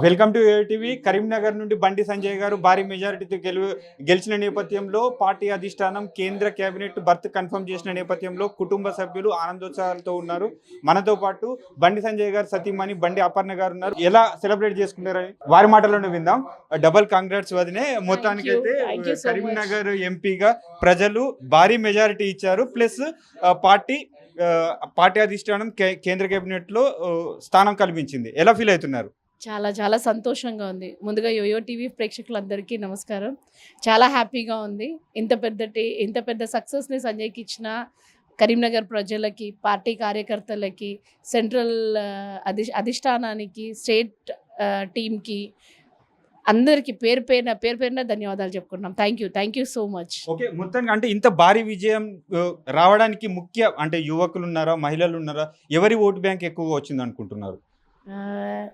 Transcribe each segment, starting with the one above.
Welcome to ATV. Karimnagar నుండి బండి సంజయ్ గారు భారీ మెజారిటీతో గెలిచిన నేపథ్యంలో పార్టీ అధిష్టానం కేంద్ర కేబినెట్ బర్త్ కన్ఫర్మ్ చేసిన నేపథ్యంలో కుటుంబ సభ్యులు ఆనందోత్సాహాలతో ఉన్నారు. మనతో పాటు బండి సంజయ్ గారు సతీమణి బండి అపర్ణ గారు ఉన్నారు. ఎలా సెలబ్రేట్ చేసుకున్నారని వారి మాటల్లోనే విందాం. డబుల్ కాంగ్రాట్స్ వదినే. మొత్తానికైతే కరీంనగర్ ఎంపీగా ప్రజలు భారీ మెజారిటీ ఇచ్చారు. ప్లస్ పార్టీ అధిష్టానం కేంద్ర కేబినెట్ లో స్థానం కల్పించింది. ఎలా ఫీల్ అవుతున్నారు? చాలా చాలా సంతోషంగా ఉంది. ముందుగా యోయో టీవీ ప్రేక్షకులందరికీ నమస్కారం. చాలా హ్యాపీగా ఉంది. ఇంత పెద్ద సక్సెస్ని సంజయ్కి ఇచ్చిన కరీంనగర్ ప్రజలకి, పార్టీ కార్యకర్తలకి, సెంట్రల్ అధిష్టానానికి, స్టేట్ టీమ్కి అందరికి పేరు పేరున ధన్యవాదాలు చెప్పుకుంటున్నాం. Thank you so much. Okay, మొత్తంగా అంటే ఇంత భారీ విజయం రావడానికి ముఖ్య అంటే యువకులు ఉన్నారా, మహిళలు ఉన్నారా, ఎవరి ఓటు బ్యాంక్ ఎక్కువగా వచ్చింది అనుకుంటున్నారు?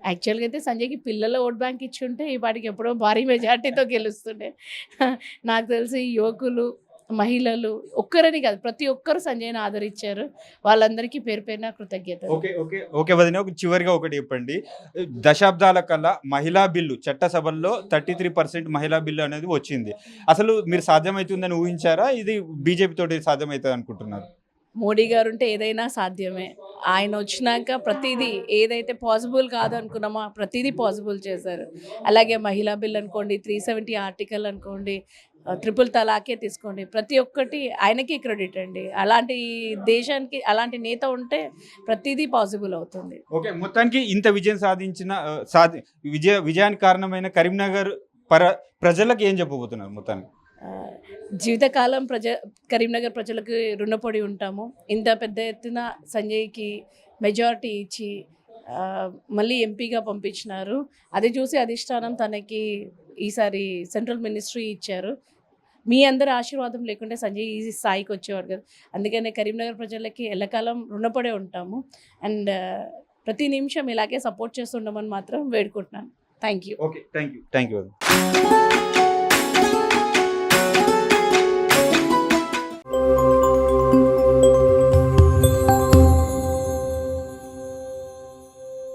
యాక్చువల్గా అయితే సంజయ్కి పిల్లల ఓట్ బ్యాంక్ ఇచ్చి ఉంటే ఈ పాటికి ఎప్పుడో భారీ మెజార్టీతో గెలుస్తుండే. నాకు తెలిసి యువకులు, మహిళలు ఒక్కరని కాదు, ప్రతి ఒక్కరు సంజయ్ని ఆదరించారు. వాళ్ళందరికీ పేరున కృతజ్ఞతలు. ఓకే వదిన, చివరిగా ఒకటి చెప్పండి. దశాబ్దాల కల్లా మహిళా బిల్లు చట్టసభల్లో 33% మహిళా బిల్లు అనేది వచ్చింది. అసలు మీరు సాధ్యమవుతుందని ఊహించారా? ఇది బీజేపీ తోటి సాధ్యమవుతుంది అనుకుంటున్నారు? మోడీ గారు ఉంటే ఏదైనా సాధ్యమే. ఆయన వచ్చినాక ప్రతిదీ ఏదైతే పాసిబుల్ కాదు అనుకున్నామో ప్రతిదీ పాసిబుల్ చేశారు. అలాగే మహిళా బిల్ అనుకోండి, 370 ఆర్టికల్ అనుకోండి, ట్రిపుల్ తలాకే తీసుకోండి, ప్రతి ఒక్కటి ఆయనకి క్రెడిట్ అండి. అలాంటి దేశానికి అలాంటి నేత ఉంటే ప్రతిదీ పాసిబుల్ అవుతుంది. ఓకే, మొత్తానికి ఇంత విజయం విజయానికి కారణమైన కరీంనగర్ ప్రజలకు ఏం చెప్పబోతున్నారు? మొత్తానికి జీవితకాలం కరీంనగర్ ప్రజలకు రుణపడి ఉంటాము. ఇంత పెద్ద ఎత్తున సంజయ్కి మెజారిటీ ఇచ్చి మళ్ళీ ఎంపీగా పంపించినారు. అది చూసి అధిష్టానం తనకి ఈసారి సెంట్రల్ మినిస్ట్రీ ఇచ్చారు. మీ అందరి ఆశీర్వాదం లేకుంటే సంజయ్ ఈ స్థాయికి వచ్చేవాడు కదా. అందుకనే కరీంనగర్ ప్రజలకి ఎల్లకాలం రుణపడే ఉంటాము. అండ్ ప్రతి నిమిషం ఇలాగే సపోర్ట్ చేస్తుండమని మాత్రం వేడుకుంటున్నాను. Thank you. Okay, thank you.